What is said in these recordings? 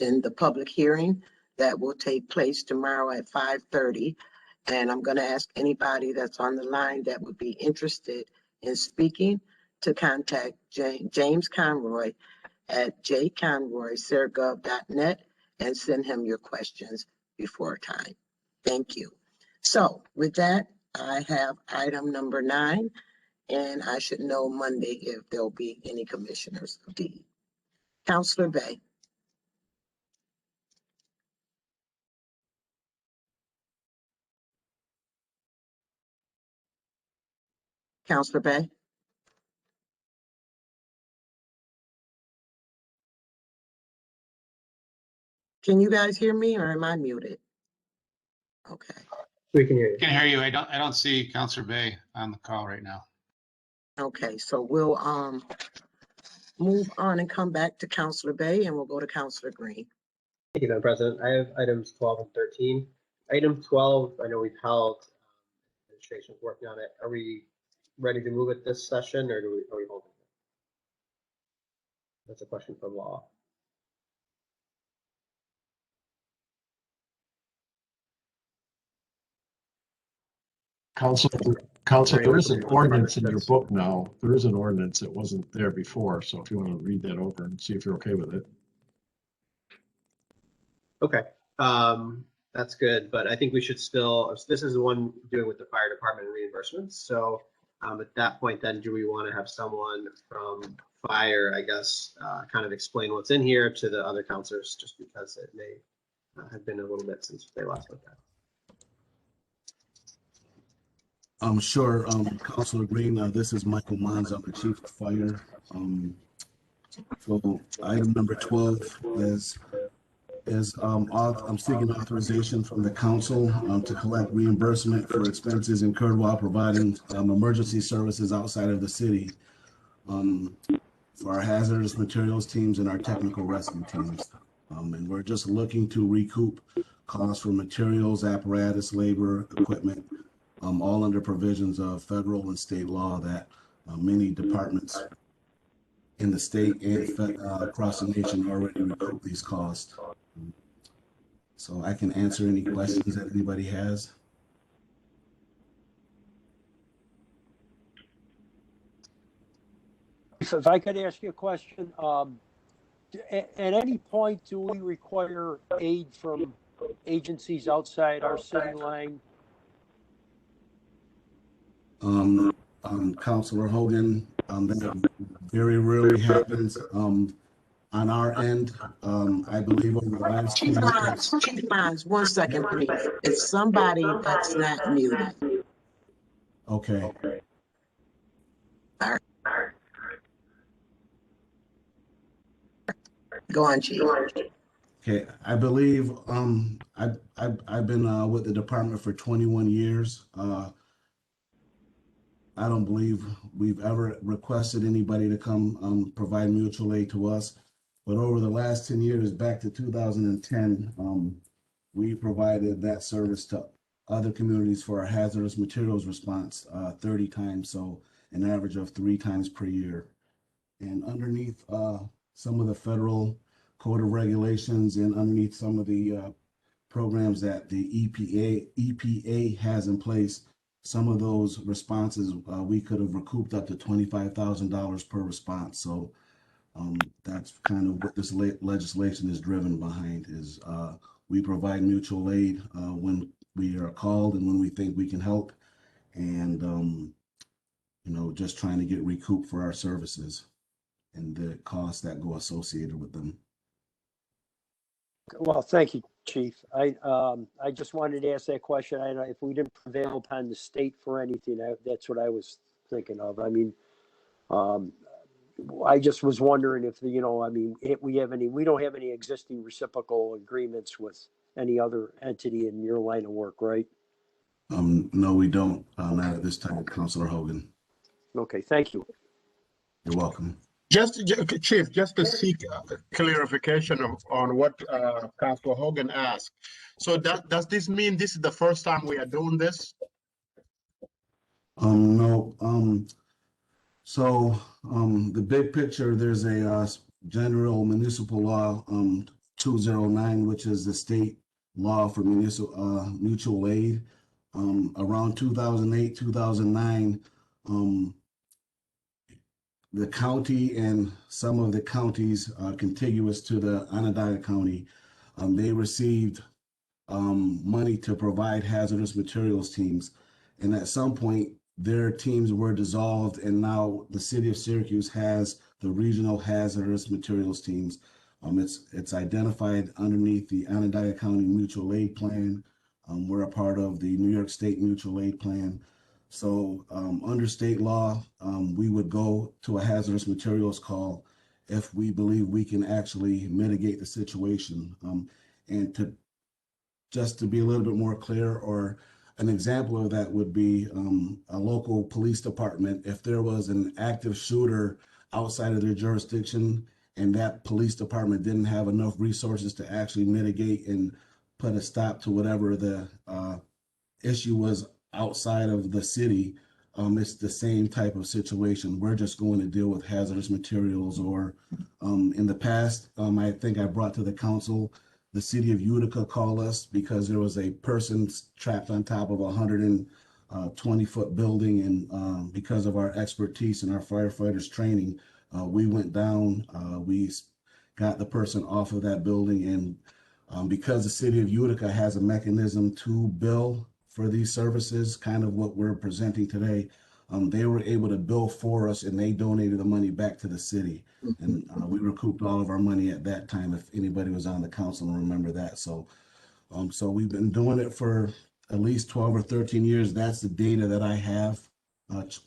in the public hearing that will take place tomorrow at 5:30. And I'm going to ask anybody that's on the line that would be interested in speaking to contact James Conroy at jconroy.syracuse.net and send him your questions before time. Thank you. So with that, I have item number 9, and I should know Monday if there'll be any commissioners of deed. Councilor Bay. Councilor Bay. Can you guys hear me, or am I muted? Okay. We can hear you. Can hear you. I don't see Councilor Bay on the call right now. Okay, so we'll move on and come back to Councilor Bay, and we'll go to Councilor Green. Thank you, Madam President. I have items 12 and 13. Item 12, I know we've held, administration's working on it. Are we ready to move it this session, or are we holding it? That's a question for law. Council, there is an ordinance in your book now. There is an ordinance that wasn't there before. So if you want to read that over and see if you're okay with it. Okay, that's good, but I think we should still, this is the one doing with the fire department and reimbursements. So at that point, then do we want to have someone from fire, I guess, kind of explain what's in here to the other counselors, just because it may have been a little bit since they last looked at it. Sure, Councilor Green, this is Michael Mons, I'm the Chief of Fire. So item number 12 is I'm seeking authorization from the council to collect reimbursement for expenses incurred while providing emergency services outside of the city for our hazardous materials teams and our technical rescue teams. And we're just looking to recoup costs for materials, apparatus, labor, equipment, all under provisions of federal and state law that many departments in the state and across the nation already recoup these costs. So I can answer any questions that anybody has. If I could ask you a question, at any point do we require aid from agencies outside our city line? Councilor Hogan, that very rarely happens. On our end, I believe over the last Chief Mons, 1 second, please. It's somebody that's not muted. Okay. All right. Go on, Chief. Okay, I believe I've been with the department for 21 years. I don't believe we've ever requested anybody to come provide mutual aid to us. But over the last 10 years, back to 2010, we provided that service to other communities for our hazardous materials response 30 times, so an average of 3 times per year. And underneath some of the federal code of regulations and underneath some of the programs that the EPA has in place, some of those responses we could have recouped up to $25,000 per response. So that's kind of what this legislation is driven behind, is we provide mutual aid when we are called and when we think we can help, and you know, just trying to get recouped for our services and the costs that go associated with them. Well, thank you, Chief. I just wanted to ask that question. I know if we didn't prevail upon the state for anything, that's what I was thinking of. I mean, I just was wondering if, you know, I mean, if we don't have any existing reciprocal agreements with any other entity in your line of work, right? No, we don't. Not at this time, Councilor Hogan. Okay, thank you. You're welcome. Chief, just to seek clarification on what Councilor Hogan asked. So does this mean this is the first time we are doing this? No. So the big picture, there's a general municipal law 209, which is the state law for mutual aid. Around 2008, 2009, the county and some of the counties contiguous to the Onondaga County, they received money to provide hazardous materials teams. And at some point, their teams were dissolved, and now the city of Syracuse has the regional hazardous materials teams. It's identified underneath the Onondaga County Mutual Aid Plan. We're a part of the New York State Mutual Aid Plan. So under state law, we would go to a hazardous materials call if we believe we can actually mitigate the situation. And just to be a little bit more clear, or an example of that would be a local police department. If there was an active shooter outside of their jurisdiction and that police department didn't have enough resources to actually mitigate and put a stop to whatever the issue was outside of the city, it's the same type of situation. We're just going to deal with hazardous materials. Or in the past, I think I brought to the council, the city of Utica called us because there was a person trapped on top of a 120-foot building, and because of our expertise and our firefighters training, we went down, we got the person off of that building, and because the city of Utica has a mechanism to bill for these services, kind of what we're presenting today, they were able to bill for us, and they donated the money back to the city. And we recouped all of our money at that time, if anybody was on the council and remember that. So we've been doing it for at least 12 or 13 years. That's the data that I have,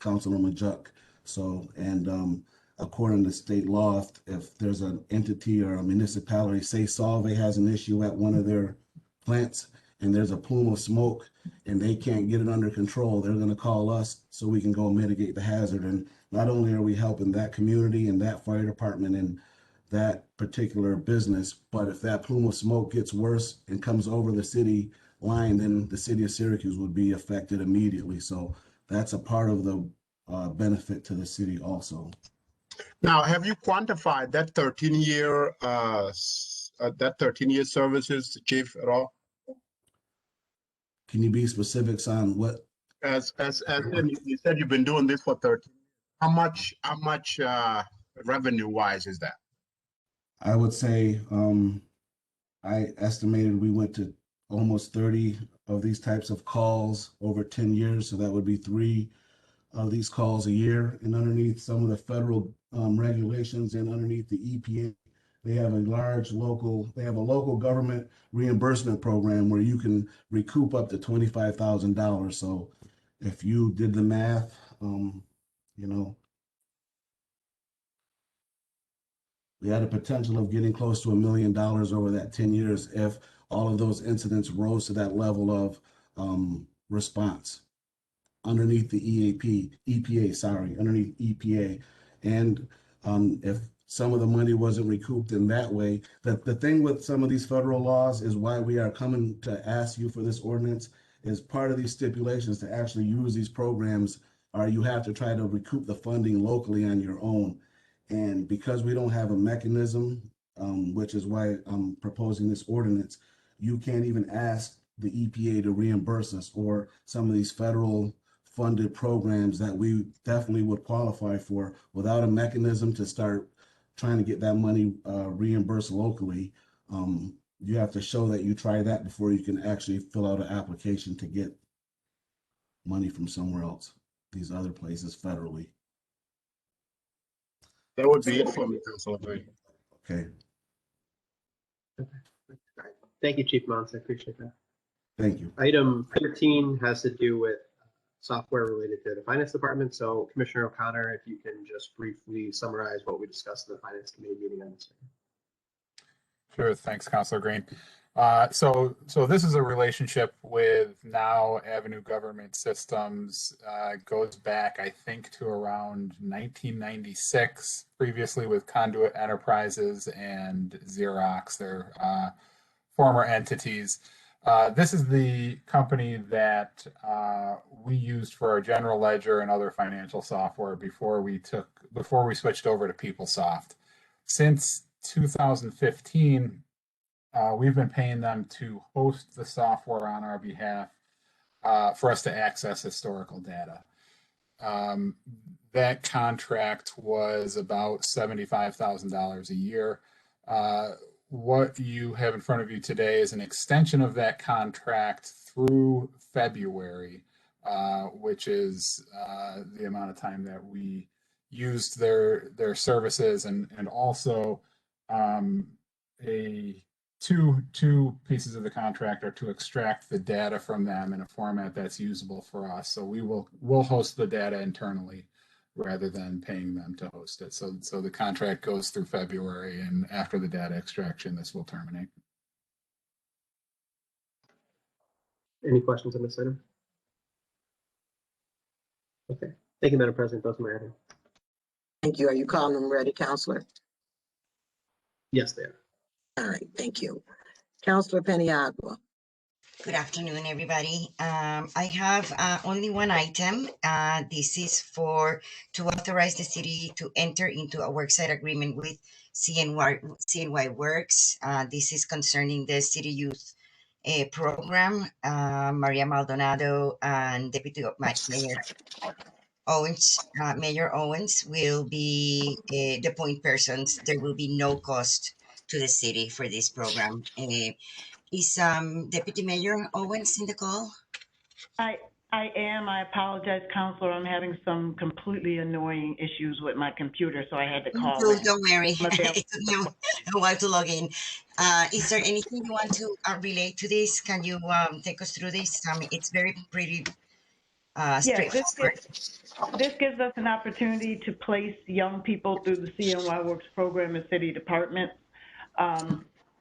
Councilman Majuk. So, and according to state law, if there's an entity or a municipality, say Solvay has an issue at one of their plants and there's a plume of smoke and they can't get it under control, they're going to call us so we can go mitigate the hazard. And not only are we helping that community and that fire department and that particular business, but if that plume of smoke gets worse and comes over the city line, then the city of Syracuse would be affected immediately. So that's a part of the benefit to the city also. Now, have you quantified that 13-year services, Chief, at all? Can you be specifics on what? As you said, you've been doing this for 13. How much revenue wise is that? I would say I estimated we went to almost 30 of these types of calls over 10 years. So that would be 3 of these calls a year. And underneath some of the federal regulations and underneath the EPA, they have a local government reimbursement program where you can recoup up to $25,000. So if you did the math, you know, we had a potential of getting close to $1 million over that 10 years if all of those incidents rose to that level of response underneath the EPA, underneath EPA. And if some of the money wasn't recouped in that way, the thing with some of these federal laws is why we are coming to ask you for this ordinance is part of these stipulations to actually use these programs, or you have to try to recoup the funding locally on your own. And because we don't have a mechanism, which is why I'm proposing this ordinance, you can't even ask the EPA to reimburse us or some of these federal funded programs that we definitely would qualify for without a mechanism to start trying to get that money reimbursed locally. You have to show that you try that before you can actually fill out an application to get money from somewhere else, these other places federally. That would be it for me, Councilor Gray. Okay, Thank you, Chief Mons. I appreciate that. thank you. Item 13 has to do with software related to the finance department. So Commissioner O'Connor, if you can just briefly summarize what we discussed in the finance committee meeting on this. Sure. Thanks, Councilor Green. So this is a relationship with Now Avenue Government Systems. Goes back, I think, to around 1996, previously with Conduit Enterprises and Xerox, their former entities. This is the company that we used for our general ledger and other financial software before we switched over to PeopleSoft. Since 2015, we've been paying them to host the software on our behalf for us to access historical data. That contract was about $75,000 a year. What you have in front of you today is an extension of that contract through February, which is the amount of time that we used their services, and also two pieces of the contract are to extract the data from them in a format that's usable for us. So we'll host the data internally rather than paying them to host it. So the contract goes through February, and after the data extraction, this will terminate. Any questions on this item? Okay, thank you, Madam President. Those are my items. Thank you. Are you calling them ready, Counselor? Yes, they are. All right, thank you. Counselor Peniagua. Good afternoon, everybody. I have only one item. This is to authorize the city to enter into a worksite agreement with CNY Works. This is concerning the city youth program. Maria Maldonado and Deputy Mayor Mayor Owens will be the point persons. There will be no cost to the city for this program. Is Deputy Mayor Owens in the call? I am. I apologize, Counselor. I'm having some completely annoying issues with my computer, so I had to call in. Don't worry. I'm available. It took me a while to log in. Is there anything you want to relate to this? Can you take us through this? I mean, it's pretty straightforward. This gives us an opportunity to place young people through the CNY Works program in city departments.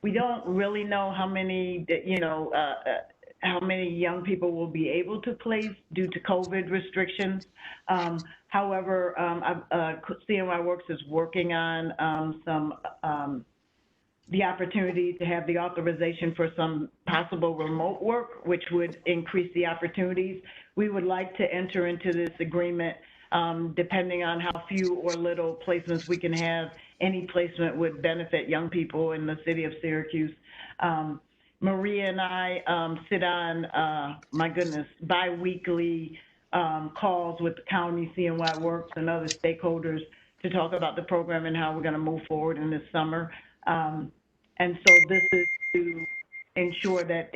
We don't really know how many, how many young people will be able to place due to COVID restrictions. However, CNY Works is working on the opportunity to have the authorization for some possible remote work, which would increase the opportunities. We would like to enter into this agreement depending on how few or little placements we can have. Any placement would benefit young people in the city of Syracuse. Maria and I sit on, bi-weekly calls with the county, CNY Works, and other stakeholders to talk about the program and how we're going to move forward in this summer. And so this is to ensure that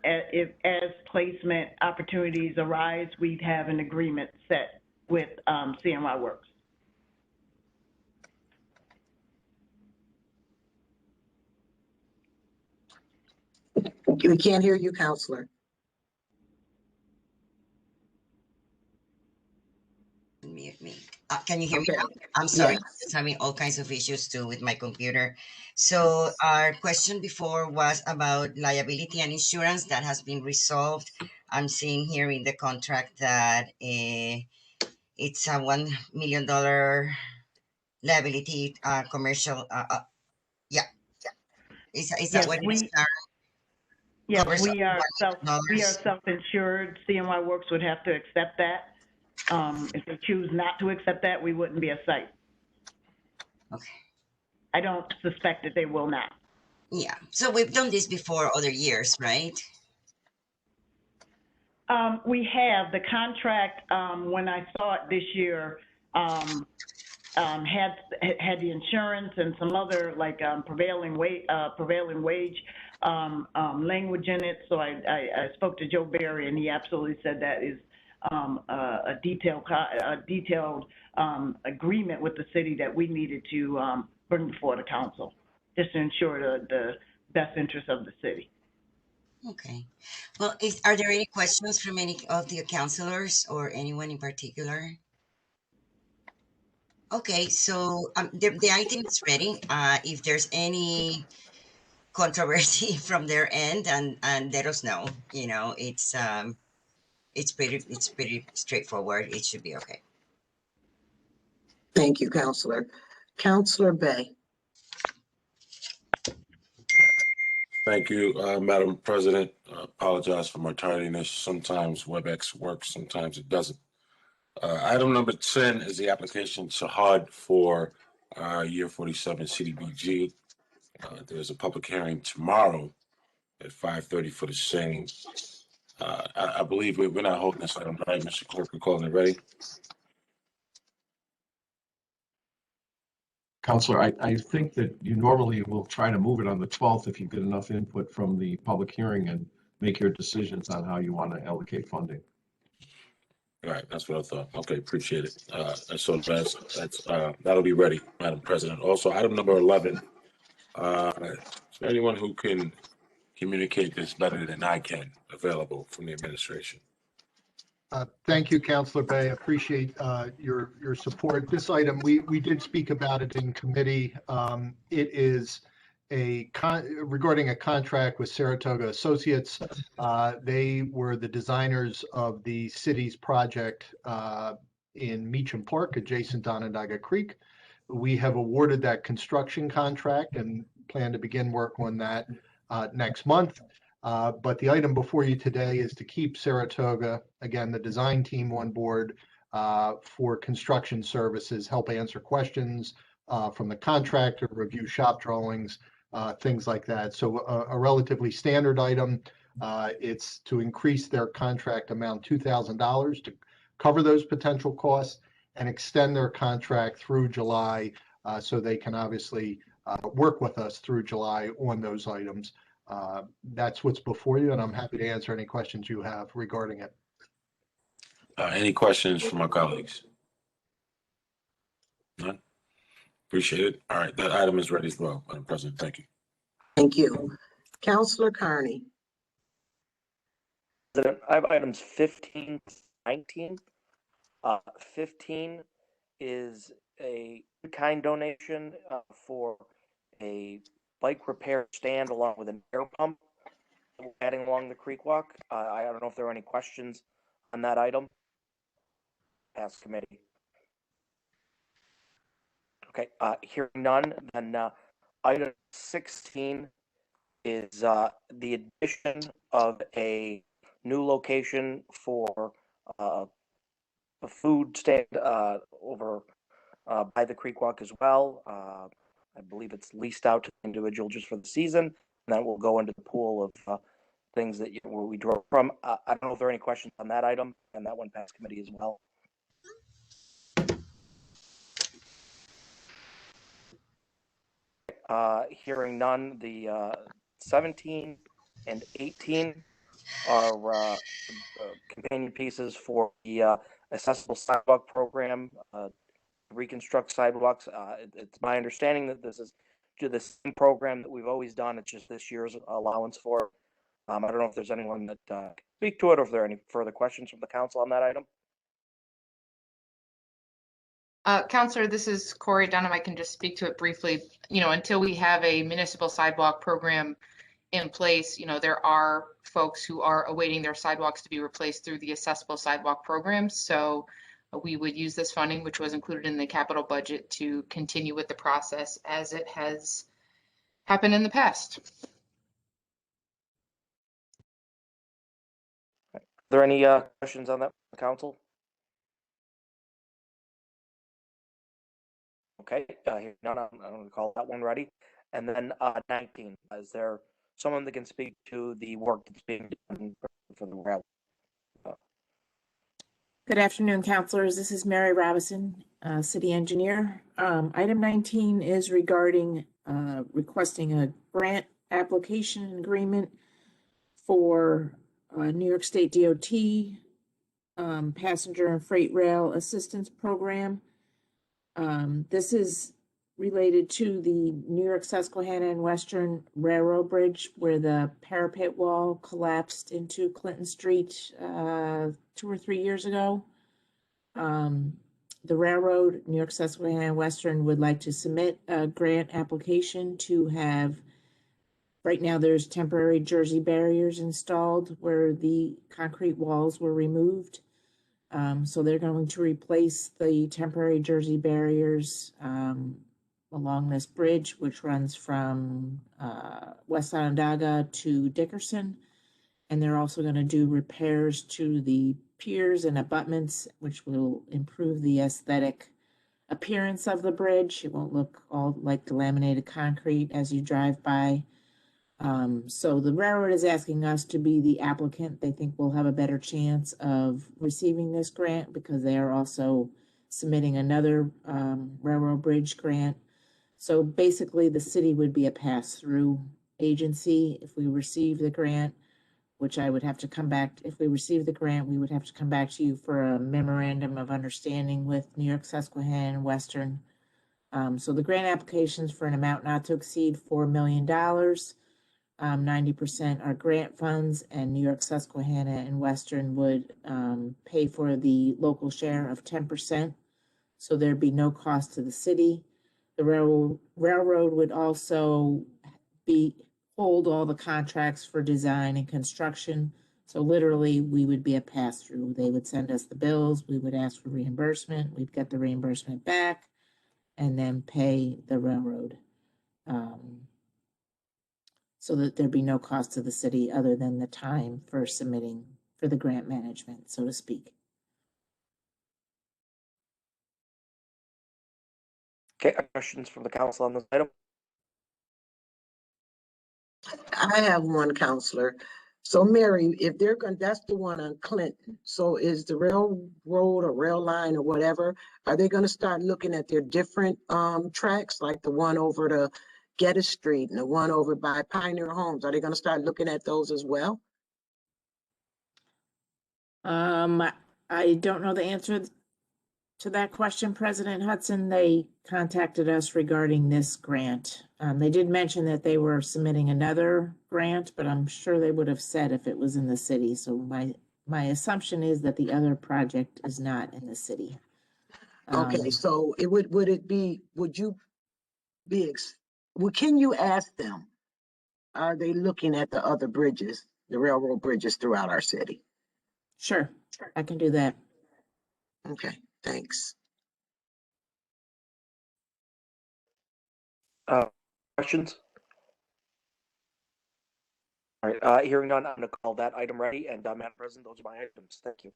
as placement opportunities arise, we'd have an agreement set with CNY Works. We can't hear you, Counselor. Mute me. Can you hear Okay. me now? I'm sorry. Yes. It's having all kinds of issues too with my computer. So our question before was about liability and insurance. That has been resolved. I'm seeing here in the contract that it's a $1 million liability commercial. Yeah. Is that what it is? Yes, Covers we are $1 self-insured. CNY Works would have to accept that. If they choose not to accept that, we wouldn't be a site. Okay. I don't suspect that they will not. Yeah. So we've done this before other years, right? We have. The contract, when I saw it this year, had the insurance and some other like prevailing wage language in it. So I spoke to Joe Barry, and he absolutely said that is a detailed agreement with the city that we needed to bring before the council, just to ensure the best interest of the city. Okay. Well, are there any questions from any of the councilors or anyone in particular? Okay, so the item is ready. If there's any controversy from their end, and let us know. You know, it's pretty straightforward. It should be okay. Thank you, Counselor. Counselor Bay. Thank you, Madam President. Apologize for my tardiness. Sometimes WebEx works, sometimes it doesn't. Item number 10 is the application Shahad for year 47 CDBG. There's a public hearing tomorrow at 5:30 for the same. I believe we're not holding this item, right, Mr. Clerk? We're calling it ready. Counselor, I think that you normally will try to move it on the 12th if you get enough input from the public hearing and make your decisions on how you want to allocate funding. All right, that's what I thought. Okay, appreciate it. So that'll be ready, Madam President. Also, item number 11. Is there anyone who can communicate this better than I can, available from the administration? Thank you, Councilor Bay. Appreciate your support. This item, we did speak about it in committee. It is regarding a contract with Saratoga Associates. They were the designers of the city's project in Meacham Park, adjacent to Onondaga Creek. We have awarded that construction contract and plan to begin work on that next month. But the item before you today is to keep Saratoga, again, the design team on board for construction services, help answer questions from the contractor, review shop drawings, things like that. So a relatively standard item. It's to increase their contract amount $2,000 to cover those potential costs and extend their contract through July so they can obviously work with us through July on those items. That's what's before you, and I'm happy to answer any questions you have regarding it. Any questions from my colleagues? None? Appreciate it. All right, that item is ready as well, Madam President. Thank you. Thank you. Counselor Carney. I have items 15 to 19. 15 is a kind donation for a bike repair stand along with an air pump we're adding along the creek walk. I don't know if there are any questions on that item. Ask committee. Okay, hearing none, then item 16 is the addition of a new location for a food stand over by the creek walk as well. I believe it's leased out to the individual just for the season, and that will go into the pool of things that we draw from. I don't know if there are any questions on that item, and that one passed committee as well. Hearing none, the 17 and 18 are companion pieces for the accessible sidewalk program, reconstruct sidewalks. It's my understanding that this is the same program that we've always done. It's just this year's allowance for it. I don't know if there's anyone that can speak to it, or if there are any further questions from the council on that item. Counselor, this is Corey Dunham. I can just speak to it briefly. Until we have a municipal sidewalk program in place, there are folks who are awaiting their sidewalks to be replaced through the accessible sidewalk program. So we would use this funding, which was included in the capital budget, to continue with the process as it has happened in the past. Are there any questions on that, council? Okay, I'm going to call that one ready. And then 19, is there someone that can speak to the work that's being done for the rail? Good afternoon, councilors. This is Mary Robison, city engineer. Item 19 is regarding requesting a grant application agreement for New York State DOT passenger and freight rail assistance program. This is related to the New York Susquehanna and Western Railroad Bridge, where the parapet wall collapsed into Clinton Street 2 or 3 years ago. The railroad, New York Susquehanna and Western, would like to submit a grant application to have, right now there's temporary Jersey barriers installed where the concrete walls were removed. So they're going to replace the temporary Jersey barriers along this bridge, which runs from West Onondaga to Dickerson. And they're also going to do repairs to the piers and abutments, which will improve the aesthetic appearance of the bridge. It won't look all like the laminated concrete as you drive by. So the railroad is asking us to be the applicant. They think we'll have a better chance of receiving this grant because they are also submitting another railroad bridge grant. So basically, the city would be a pass-through agency if we receive the grant, which I would have to come back. If we receive the grant, we would have to come back to you for a memorandum of understanding with New York, Susquehanna, and Western. So the grant applications for an amount not to exceed $4 million. 90% are grant funds, and New York, Susquehanna, and Western would pay for the local share of 10%. So there'd be no cost to the city. The railroad would also hold all the contracts for design and construction. So literally, we would be a pass-through. They would send us the bills, we would ask for reimbursement, we'd get the reimbursement back, and then pay the railroad. So that there'd be no cost to the city other than the time for submitting for the grant management, so to speak. Okay, questions from the council on this item? I have one, Counselor. So Mary, if they're going, that's the one on Clinton. So is the railroad or rail line or whatever, are they going to start looking at their different tracks, like the one over to Geddes Street and the one over by Pioneer Homes? Are they going to start looking at those as well? I don't know the answer to that question, President Hudson. They contacted us regarding this grant. They did mention that they were submitting another grant, but I'm sure they would have said if it was in the city. So my assumption is that the other project is not in the city. Okay, so would you be, well, can you ask them, are they looking at the other bridges, the railroad bridges throughout our city? Sure, I can do that. Okay, thanks. Questions? All right, hearing none, I'm going to call that item ready. And Madam President, those are my items. Thank you.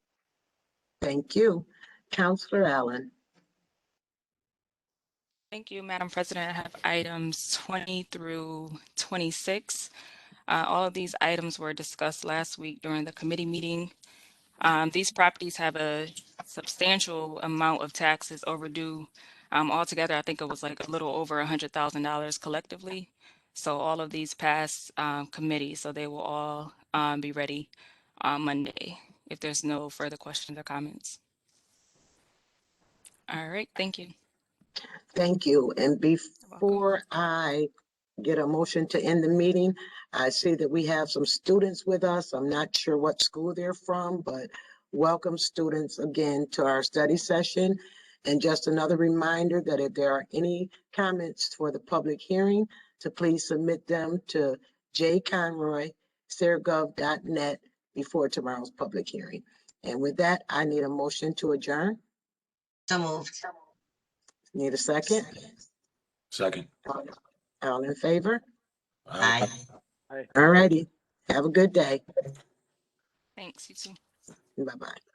Thank you. Counselor Allen. Thank you, Madam President. I have items 20 through 26. All of these items were discussed last week during the committee meeting. These properties have a substantial amount of taxes overdue. Altogether, I think it was like a little over $100,000 collectively. So all of these passed committee, so they will all be ready on Monday if there's no further questions or comments. All right, thank you. Thank you. And before I get a motion to end the meeting, I see that we have some students with us. I'm not sure what school they're from, but welcome students again to our study session. And just another reminder that if there are any comments for the public hearing, to please submit them to jconroy@saragov.net before tomorrow's public hearing. And with that, I need a motion to adjourn. So moved. Need a second? Second. All in favor? Aye. All righty. Have a good day. Thanks, you too. Bye-bye.